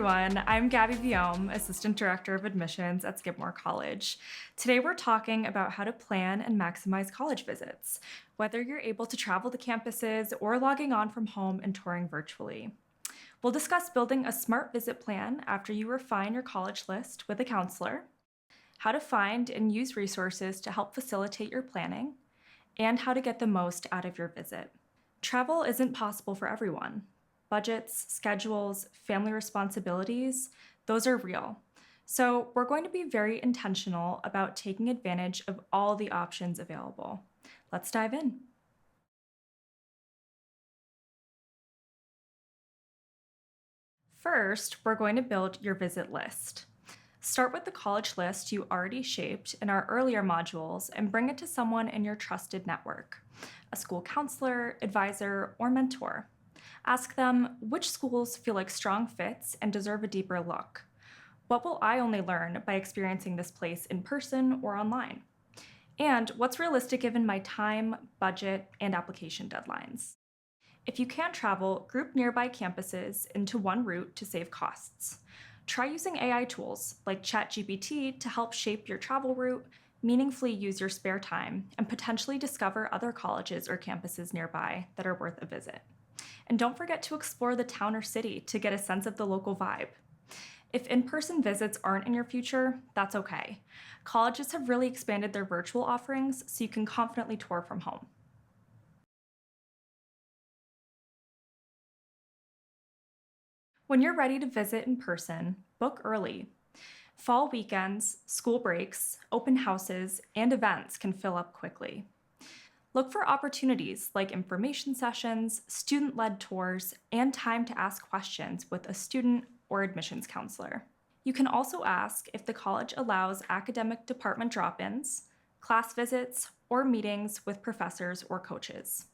everyone, I'm Gabby Vuillaume, Assistant Director of Admissions at Skidmore College. Today we're talking about how to plan and maximize college visits, whether you're able to travel to campuses or logging on from home and touring virtually. We'll discuss building a smart visit plan after you refine your college list with a counselor, how to find and use resources to help facilitate your planning, and how to get the most out of your visit. Travel isn't possible for everyone. Budgets, schedules, family responsibilities, those are real. So we're going to be very intentional about taking advantage of all the options available. Let's dive in. First, we're going to build your visit list. Start with the college list you already shaped in our earlier modules and bring it to someone in your trusted network, a school counselor, advisor, or mentor. Ask them which schools feel like strong fits and deserve a deeper look. What will I only learn by experiencing this place in person or online? And what's realistic given my time, budget, and application deadlines? If you can't travel, group nearby campuses into one route to save costs. Try using AI tools like ChatGPT to help shape your travel route, meaningfully use your spare time, and potentially discover other colleges or campuses nearby that are worth a visit. And don't forget to explore the town or city to get a sense of the local vibe. If in-person visits aren't in your future, that's okay. Colleges have really expanded their virtual offerings, so you can confidently tour from home. When you're ready to visit in person, book early. Fall weekends, school breaks, open houses, and events can fill up quickly. Look for opportunities like information sessions, student-led tours, and time to ask questions with a student or admissions counselor. You can also ask if the college allows academic department drop-ins, class visits, or meetings with professors or coaches.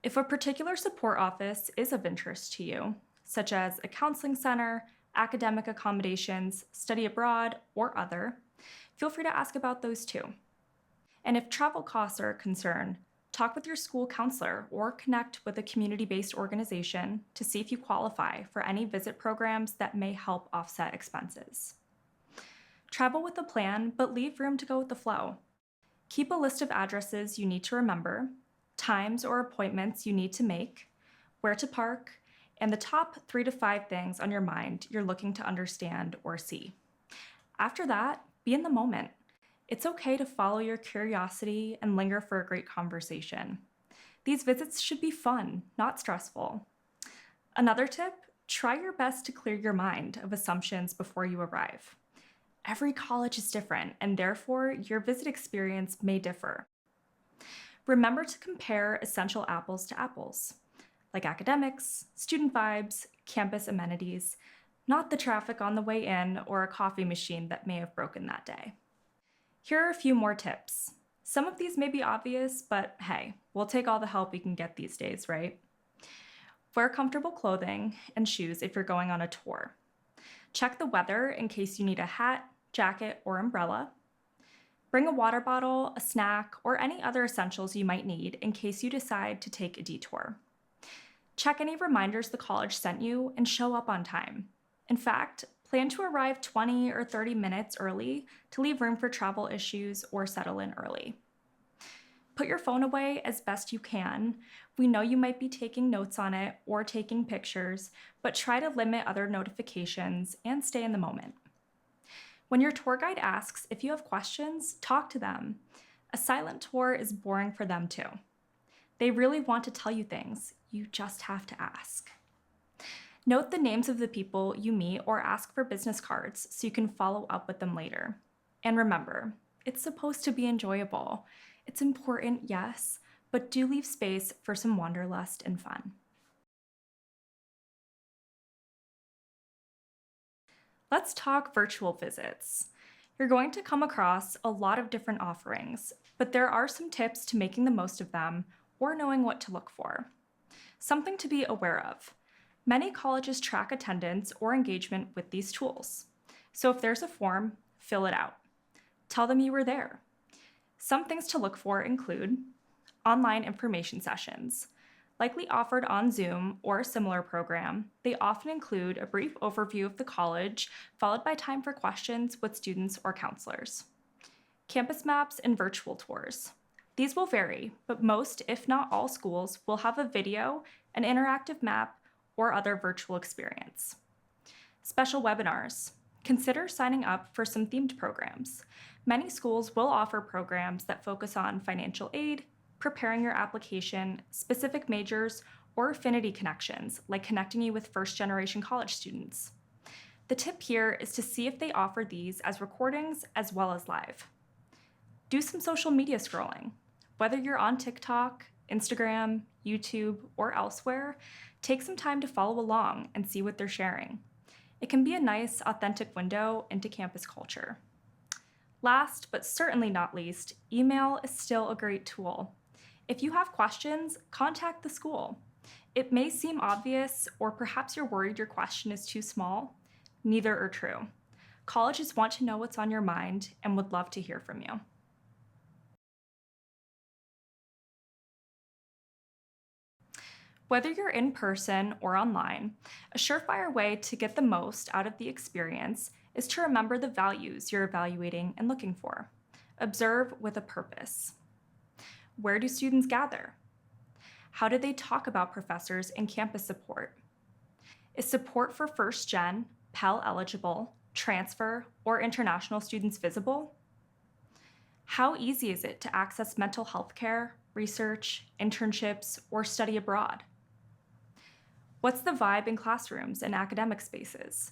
If a particular support office is of interest to you, such as a counseling center, academic accommodations, study abroad, or other, feel free to ask about those too. And if travel costs are a concern, talk with your school counselor or connect with a community-based organization to see if you qualify for any visit programs that may help offset expenses. Travel with a plan, but leave room to go with the flow. Keep a list of addresses you need to remember, times or appointments you need to make, where to park, and the top 3 to 5 things on your mind you're looking to understand or see. After that, be in the moment. It's okay to follow your curiosity and linger for a great conversation. These visits should be fun, not stressful. Another tip, try your best to clear your mind of assumptions before you arrive. Every college is different, and therefore your visit experience may differ. Remember to compare essential apples to apples, like academics, student vibes, campus amenities, not the traffic on the way in or a coffee machine that may have broken that day. Here are a few more tips. Some of these may be obvious, but hey, we'll take all the help we can get these days, right? Wear comfortable clothing and shoes if you're going on a tour. Check the weather in case you need a hat, jacket, or umbrella. Bring a water bottle, a snack, or any other essentials you might need in case you decide to take a detour. Check any reminders the college sent you and show up on time. In fact, plan to arrive 20 or 30 minutes early to leave room for travel issues or settle in early. Put your phone away as best you can. We know you might be taking notes on it or taking pictures, but try to limit other notifications and stay in the moment. When your tour guide asks if you have questions, talk to them. A silent tour is boring for them too. They really want to tell you things. You just have to ask. Note the names of the people you meet or ask for business cards so you can follow up with them later. And remember, it's supposed to be enjoyable. It's important, yes, but do leave space for some wanderlust and fun. Let's talk virtual visits. You're going to come across a lot of different offerings, but there are some tips to making the most of them or knowing what to look for. Something to be aware of. Many colleges track attendance or engagement with these tools. So if there's a form, fill it out. Tell them you were there. Some things to look for include online information sessions. Likely offered on Zoom or a similar program, they often include a brief overview of the college, followed by time for questions with students or counselors. Campus maps and virtual tours. These will vary, but most, if not all schools, will have a video, an interactive map, or other virtual experience. Special webinars. Consider signing up for some themed programs. Many schools will offer programs that focus on financial aid, preparing your application, specific majors, or affinity connections, like connecting you with first-generation college students. The tip here is to see if they offer these as recordings as well as live. Do some social media scrolling. Whether you're on TikTok, Instagram, YouTube, or elsewhere, take some time to follow along and see what they're sharing. It can be a nice, authentic window into campus culture. Last, but certainly not least, email is still a great tool. If you have questions, contact the school. It may seem obvious, or perhaps you're worried your question is too small. Neither are true. Colleges want to know what's on your mind and would love to hear from you. Whether you're in person or online, a surefire way to get the most out of the experience is to remember the values you're evaluating and looking for. Observe with a purpose. Where do students gather? How do they talk about professors and campus support? Is support for first-gen, Pell eligible, transfer, or international students visible? How easy is it to access mental health care, research, internships, or study abroad? What's the vibe in classrooms and academic spaces?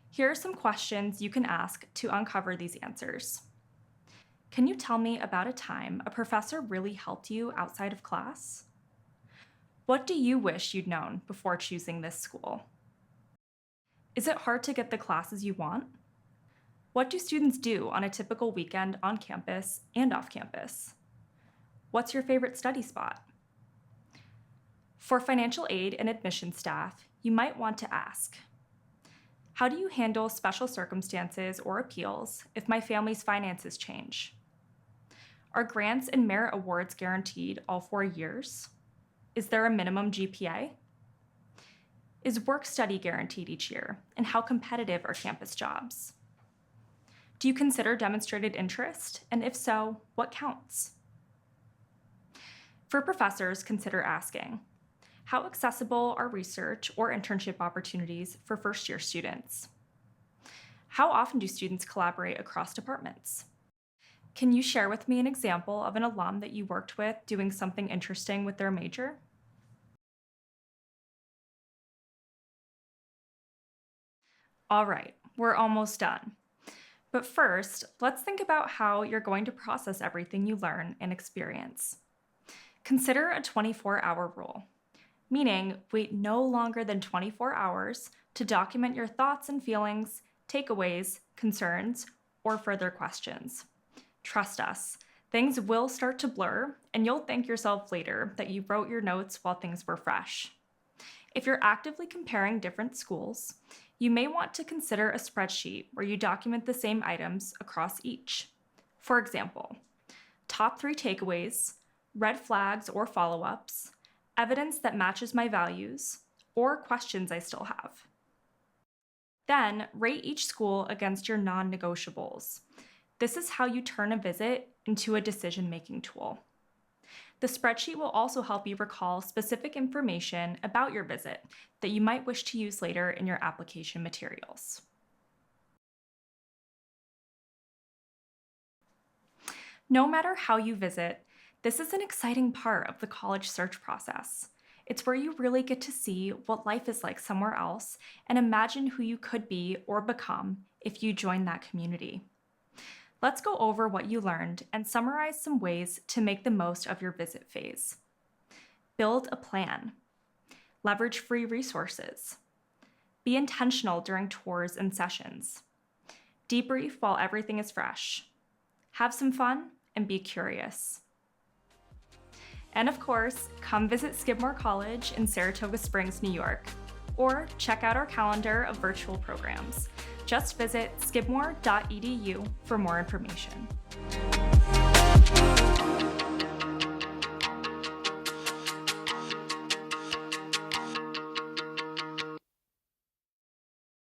Here are some questions you can ask to uncover these answers. Can you tell me about a time a professor really helped you outside of class? What do you wish you'd known before choosing this school? Is it hard to get the classes you want? What do students do on a typical weekend on campus and off campus? What's your favorite study spot? For financial aid and admission staff, you might want to ask, how do you handle special circumstances or appeals if my family's finances change? Are grants and merit awards guaranteed all 4 years? Is there a minimum GPA? Is work-study guaranteed each year, and how competitive are campus jobs? Do you consider demonstrated interest, and if so, what counts? For professors, consider asking, how accessible are research or internship opportunities for first-year students? How often do students collaborate across departments? Can you share with me an example of an alum that you worked with doing something interesting with their major? All right, we're almost done. But first, let's think about how you're going to process everything you learn and experience. Consider a 24-hour rule, meaning wait no longer than 24 hours to document your thoughts and feelings, takeaways, concerns, or further questions. Trust us, things will start to blur, and you'll thank yourself later that you wrote your notes while things were fresh. If you're actively comparing different schools, you may want to consider a spreadsheet where you document the same items across each. For example, top 3 takeaways, red flags or follow-ups, evidence that matches my values, or questions I still have. Then, rate each school against your non-negotiables. This is how you turn a visit into a decision-making tool. The spreadsheet will also help you recall specific information about your visit that you might wish to use later in your application materials. No matter how you visit, this is an exciting part of the college search process. It's where you really get to see what life is like somewhere else and imagine who you could be or become if you join that community. Let's go over what you learned and summarize some ways to make the most of your visit phase. Build a plan. Leverage free resources. Be intentional during tours and sessions. Debrief while everything is fresh. Have some fun and be curious. And of course, come visit Skidmore College in Saratoga Springs, New York, or check out our calendar of virtual programs. Just visit skidmore.edu for more information.